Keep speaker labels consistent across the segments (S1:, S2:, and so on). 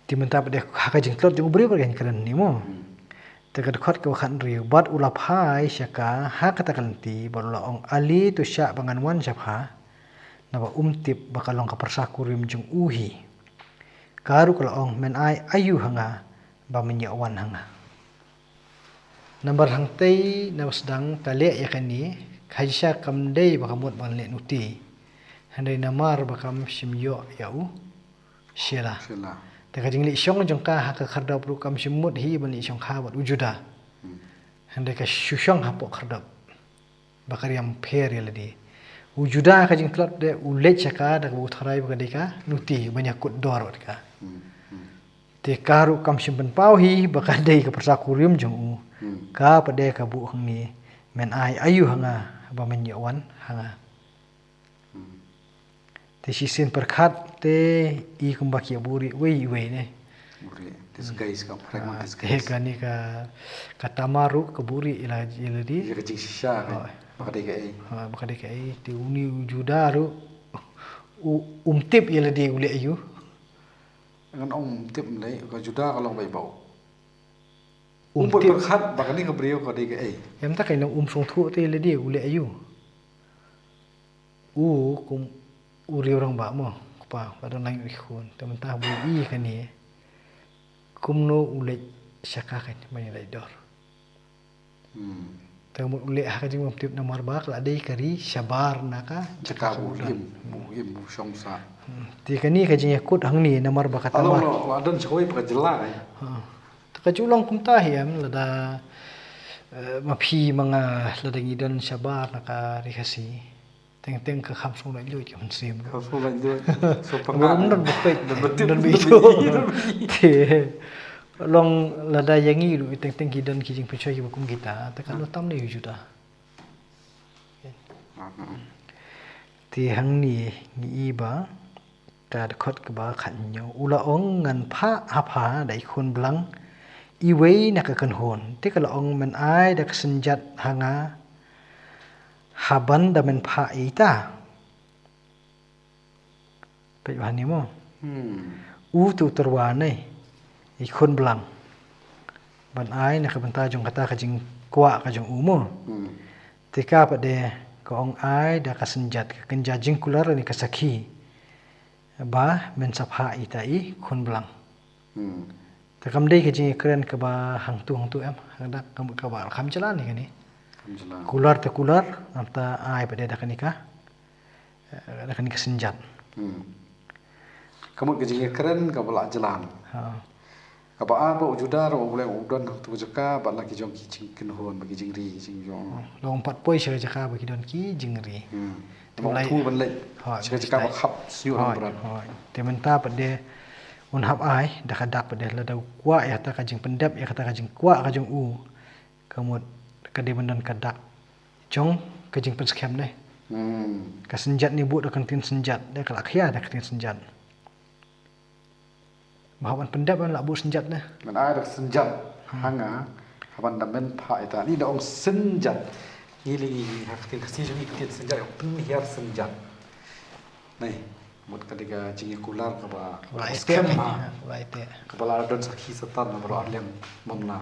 S1: Timentap dia haka jengklot jeng ubri bagian keren ni mo. Tegad ke wakan riu bat ulapai syaka haka takanti barulah ong ali tu syak banganwan syapha naba umtip bakalong kapersakurim jeng uhi. Karu kalau ong men ai ayu hanga ba menyawan hanga. Nambar hang tei na sedang talek ya kani khaisha kamdei bakamut ban le nuti. Handai namar bakam simyo yau syela. Teka jing li syong jong ka haka khardap ru kam simut hi ban li syong kha bat wujuda. Handai ka syusyong hapok khardap. Bakar yang per ya ladi. Wujuda ka jing klot de ulet chaka da bu tharai bakadika nuti banyak kut dor ka. Te karu kam simpen pau hi bakadai ka persakurim jong u. Ka pade ka bu hang ni men ai ayu hanga ba menyawan hanga. Te sisin perkhat te I kumbaki buri wei ne.
S2: Buri disguise ka fragment
S1: Disguise. Ka ni ka tamaru ke buri ila di.
S2: Ia kecing sisa kan.
S1: Bakadai ka ai te uni judaru umtip ila di ule ayu.
S2: Dengan tip mulai ka juda kalau bai bau. Perkhat bakani ka brio ka dai ka ai.
S1: Em tak kainang song thu te ila di ule ayu. Kum uri orang ba mo kupa pada nang ikhun tementah bui kan ni kumno ulet syaka kan mai lai dor temu ulet ha kajing mutip namar bak la dei kari sabar naka
S2: caka buim songsa
S1: ti kani kajing yakut hang ni namar bak kata
S2: mar alo adan choi pa jela
S1: ta kajulong kum tahiam lada mapi manga lada ngidan sabar naka rihasi teng ke khamsung lai lui ke sim
S2: khamsung lai lui so pangat
S1: dan betul dan begitu long lada yangi lu teng kidan kijing percaya hukum kita tekan lo tam ni juda ti hang ni iba ta khot ke ba khan nyo ula ong ngan pha hapha dai khun blang I wei nak kan hon te kala ong men ai dak senjat hanga haban da men pha ita pe bani mo tu terwane ikon belang ban ai na kabanta jong kata kajing kwa ka jong umo tika pade ko ong ai da kasenjat ka kenjajing kular ni kasakhi ba men sapha ita I khon belang takam dei kajing keren ka ba hang tu em ada ka ba kham chalan ni kani kular te kular nanta ai pada dah kanika senjat.
S2: Kamu kejing keren ka bala jalan. Ka ba apa ujuda ro boleh udan tu jaka ba lagi jong kijing kenhon bagi jingri jing jong.
S1: Long 4 poi saya jaka bagi don ki jingri.
S2: Mulai tu ban lek. Jaka ba khap siu berat.
S1: Te menta pada un hap ai dah kadak pada la dau kwa ya ta kajing pendap ya kata kajing kwa kajing u. Kamu kadai bandan kadak jong kajing penskem deh ka senjat ni buat akan tin senjat dia kalak khia dah tin senjat bahawan pendap ban labu senjat deh
S2: man ada senjat hanga haban damen pha ita ni da ong senjat ili haktin kasi jong iktin senjat pen hiar senjat nei mut kadiga jingi kular ka ba skem ha kepala don sakhi satan bro arlem mamna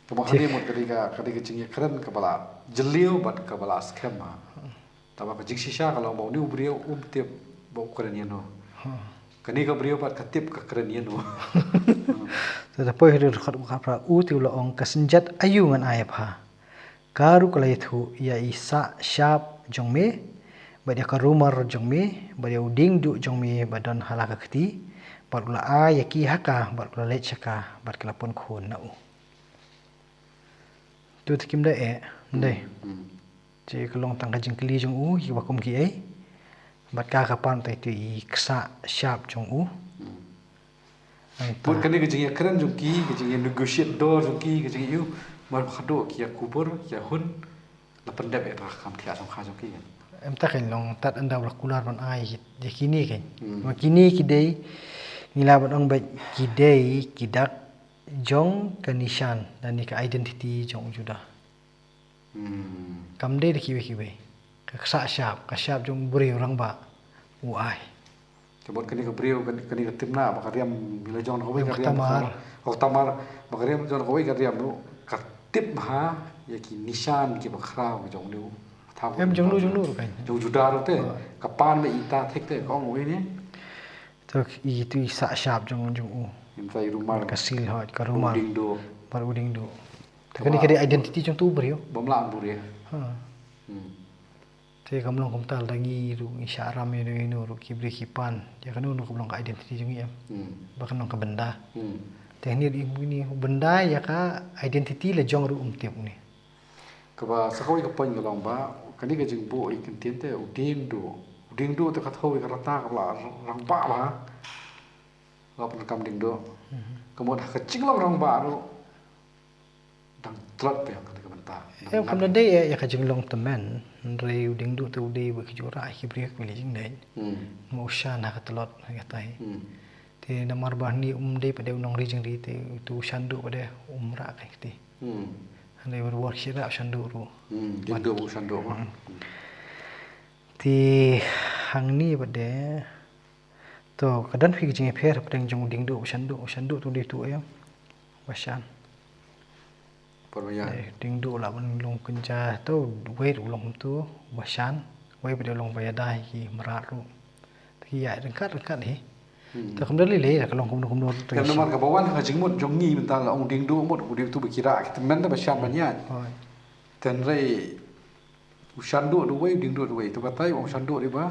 S2: Kemudian mut ketika jingi keren kepala jeliu bat kepala skem ha. Taba ka jigsisha kalau mau ni ubrio ubtip bau keren yeno. Kani ka brio bat katip ka keren yeno.
S1: Tetapi hidup khat pra uti ulo ong kasenjat ayu ngan ayap ha. Karu kalai thu ya isa syap jongme badia ka rumar jongme badia uding du jongme badan halaka khti bat ula ayaki haka bat ula lechaka bat kelapon khun na u. Tu tikim dai dai je kelong tang kajing keli jong u hi wakum ki ai bat ka kapan tai tu I ksa syap jong u
S2: pun kani kajing keren jong ki kajing negotiate do jong ki kajing yu mar khado ki kubur ya hun la pendep ya kam thia som kha jong ki
S1: em ta kan long tat anda wala kular ban ai je kini kan makini ki dei nila ban ong ba ki dei kidak jong kanishan dan ni ka identity jong juda kam dei kiwe ka syap jong buri orang ba uai
S2: Kebot kani kebriu kani ketimna bakariam bila jong kawai kariam
S1: tamar
S2: tamar bakariam jong kawai kariam lu katip ha ya ki nisan ki bakrau jong lu tham
S1: em jong lu kan
S2: jong juda te kapan me ita thek te ko ngoi ni
S1: to i tu sa sharp jong u
S2: in sai rumah
S1: kasil ha ka rumah
S2: uding do
S1: par uding do kani kadi identity jong tu brio
S2: bomla buri
S1: ha te kamlong komtal dangi ru ngi syaram inu ru kibri kipan ya kan nu kamlong ka identity jong ya bahkan nong ka benda teknik ini benda ya ka identity le jong ru tiap ni
S2: kaba sakoi ka pon galong ba kani ka jing bo ikin tien te uding do te ka thoi ka rata ka la rang ba ba la pen kam ding do kamot ka ching long rang ba ru dang tlat pe ka benta
S1: em kam dai ya ka jing long temen re uding do te udai ba ki jora ki bri ka li jing dai mo shan ha ka tlot ka tai te namar bah ni dei pada unong ri jing ri te tu shandu pada umra ka ti Handai berbuat kira shandu ru.
S2: Ding do shandu ma.
S1: Ti hang ni pada to kadan fi jing pher pada jong ding do shandu tu di tu ya. Wasan.
S2: Permaya.
S1: Ding do la ban long kenja tu wei ru long tu wasan wei pada long baya dai ki merat ru. Ti ya dekat ni. Tak kemudian lele kalau kemudian
S2: kan nomor ke bawah ka jingmut jongi mental ong ding du mot udi tu berkira kita men da basyan banyak ten rei ushandu du wei ding du wei tu batai ong shandu di ba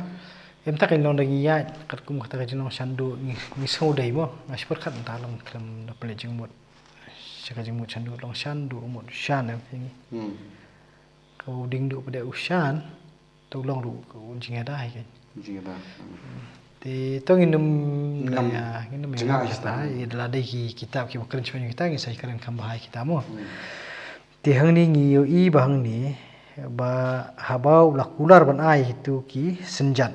S1: em tak long dagi ya kat kum kata ka jinong shandu ni so dai mo ngasper kat ta long klam da pele jingmut saka jingmut shandu long shandu mot shan em ni kau ding du pada ushan tu long ru ku jinga dai kan
S2: jinga da
S1: Ti to nginum ya nginum ya kita adalah dai ki kitab ki bakran chpan kita ngi sai karan kam bahai kita mo ti hang ni ngi yo i bang ni ba habau la kular ban ai itu ki senjat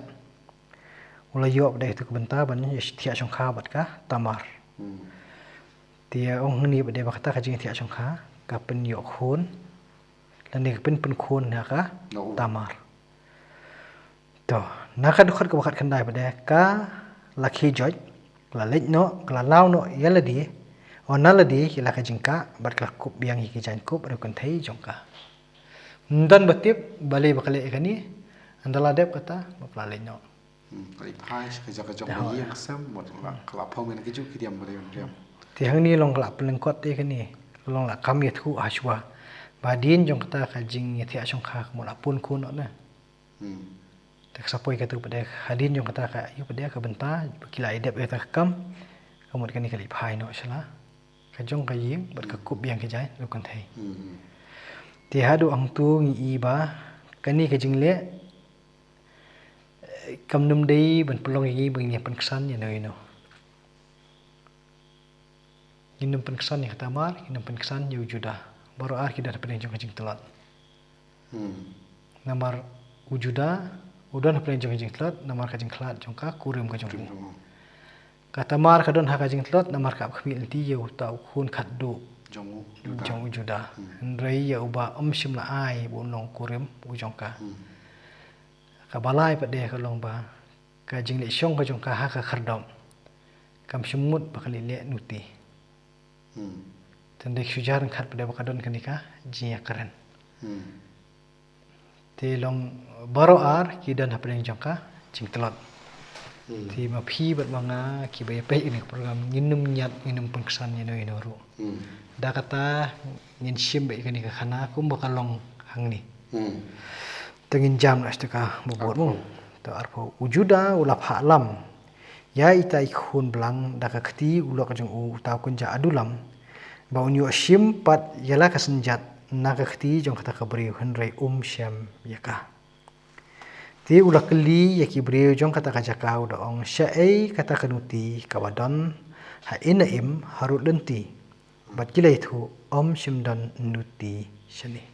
S1: ula yo dai itu kebenta ban ya thia chong kha bat ka tamar ti ong ni ba dai ba kata ka jing thia chong kha ka pen yo khon lan ni pen khon ha ka tamar to nak dukhat ka wakat khandai pada ka lakhi joj la lej no la law no yala di onala di kila ka jingka bat ka kup biang hi ki jan kup ru kan thai jongka ndan batip bale bakale kani andala dep kata bapla lej no
S2: ai phai ka jaka jong ni yang sam mot la kala phom men ki ju ki diam bare diam
S1: ti hang ni long kala peleng kot te kani long la kam ye thu ashwa badin jong kata ka jing ye thia chong kha mo la pun kun no na tak sapoi kata pada hadin yang kata ka yu pada ka benta kila idep eta kam kamut kani kali phai no sala ka jong ka yim ber ka kup yang ke jai lu kan thai ti hadu ang tu ngi i ba kani ka jingle kam num dei ban pelong yi bang ni pan ksan ya no Inum pen kesan yang tamar, inum pen kesan yu juda. Baru ar kita dapat jong kajing telat. Namar ujuda, udan dapat jong kajing telat, namar kajing telat jong ka kurim kajong. Kata mar kadon ha kajing telat, namar ka khmil ti yu tau khun khat du. Jong ujuda. Rei ya uba shim la ai bu nong kurim bu jong ka. Ka balai pade ka long ba. Kajing le shong kajong ka ha ka khardom. Kam shimut bakali le nuti. Tandai sujaran khat pada bakadon kanika jiya karen. Ti long baro ar kidan hapen jongka jing telot. Ti ma phi bat manga ki bay pe ini program nginum nyat nginum pengkesan ino ru. Da kata ngin shim be kanika khana kum bakalong hang ni. Tengin jam las ka bobot mo. To arpo ujuda ulap halam. Ya ita ikhun belang daka keti ulok jong u tau kunja adulam ba unyo shim pat yala kasenjat naga keti jong kata kabri henrei syam yaka ti ulak li yaki bri jong kata kajakau da ong syai kata kanuti kawadon ha inaim harut lenti bat kila itu syim don nuti shani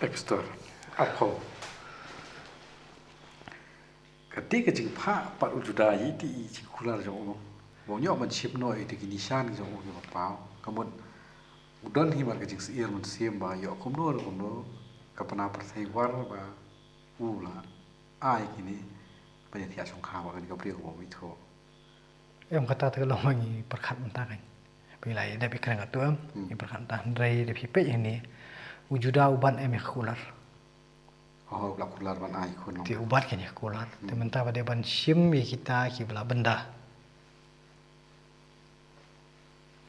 S2: Ekstor arpo ketika jing pha pat ujuda yi ti jing kular jong bo nyo man ship no ti ki nisan jong u ma pau kamot udon hi mar ka jing sier man sim ba yo kum no kapana par thai war ba ula ai kini banyak tiap songkha bahkan Gabriel bawa itu.
S1: kata terlalu lagi perkat mentah kan. Bila ada pikiran kat tu yang perkat mentah dari pipet yang ni wujuda uban kular.
S2: Oh, belak kular ban ai kun.
S1: Ti ubat kan ya kular. Ti mentah pada ban sim ya kita bela benda.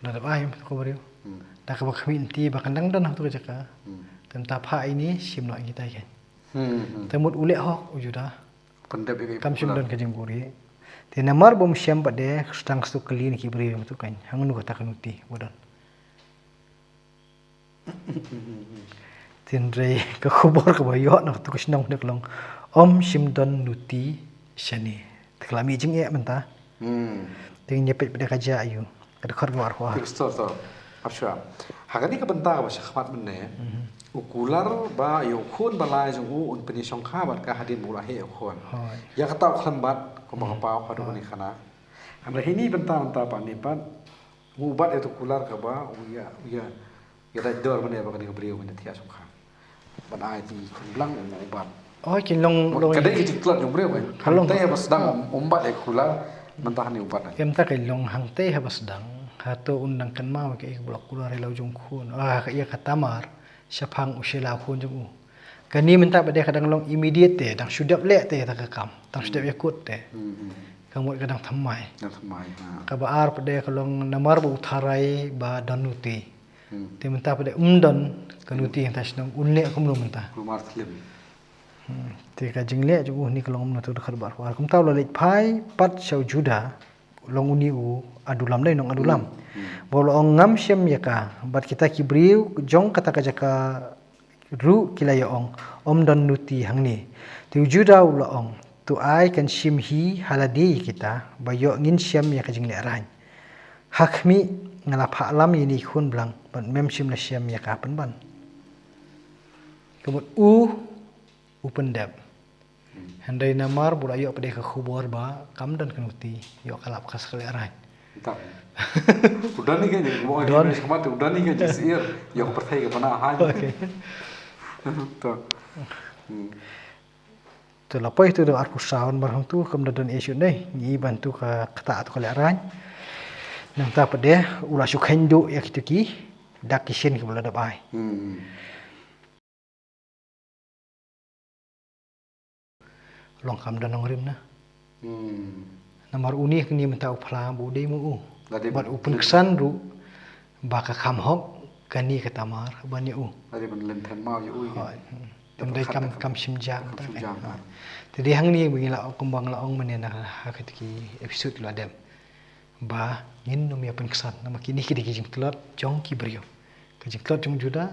S1: Nada ai ko beriu. Tak kau kami inti bahkan dang dan tu kerja tentang apa ini sim nak kita kan. Temut ulek hok wujuda.
S2: Pendap ini.
S1: Kam sim dan kajing buri. Ti namar bom sim pada stang stu kali ni kibri tu kan. Hang nu kata kan uti bodan. Tindre ke kubur ke bayo nak tu kesenang dak long. Om sim dan nuti shani. Teklami jing ya mentah. Ting nyepet pada kaja ayu. Kedekor luar kuah.
S2: Kristor. Apa? Hagani ke bentar apa syakmat mana? Ukular ba yukun balai jung un penisong khabat ka hadin mulahi ukun. Ya kata khambat ko makapau kadu ni khana. Amra hini bentar pa ni pat ngubat itu kular ka ba ya dah dor mana ba kani beliau mana tiap songkha. Ban ai ti lang ngubat.
S1: Oh kin long
S2: kadai ke tiklat jung beliau kan. Kalau teh pas sedang umbat kular mentah ni ubat.
S1: Kem tak long hang teh pas sedang hato undang kan mau ke blok kular lau jung kun. Ka ia katamar syapang usila kun jung. Kani minta pada kadang long immediate teh dang sudap lek teh tak kam. Dang sudap yakut teh. Kamu kadang thamai. Ka baar pada kalong namar bu utharai ba danuti. Ti minta pada umdan kanuti yang tasnang unle aku belum minta.
S2: Rumar slim.
S1: Ti ka jingle jung ni kalong menatu dekat bar. Kum tahu lek pai pat syau juda long uni adulam dai nong adulam. Bolo ngam syam yaka bat kita kibriu jong kata kajaka ru kilaya om dan nuti hang ni. Ti juda ulo ong tu ai kan syim hi haladi kita bayo ngin syam yaka jingle arang. Hakmi ngalap alam ini kun blang ban mem syim na syam yaka ban. Kemut upendap. Handai namar bula yo pada ke khubur ba kam dan kanuti yo kalap kas kali arang.
S2: Tak. Udah nih kan jadi mau ini kemana udah nih kan jisir yang percaya ke mana aja. Tuh.
S1: Tu lapoi tu dah arpu saun barang tu kemudian isu ni ni bantu ke kata atau kali arang. Nang tak pada ulah sukhendu ya kita ki dak kisin ke bala dabai. Long kam dan nongrim na. Namar uni kini mentau phala bude mu bat upun kesan ru baka kam hok kani katamar bani
S2: Lagi ben ten mau yu
S1: tendai kam simjang jadi hang ni begila kembang laong menena hakati episode lu adem ba ngin no mi upun kesan nama kini kidi kijing telot jong ki brio kijing telot jong juda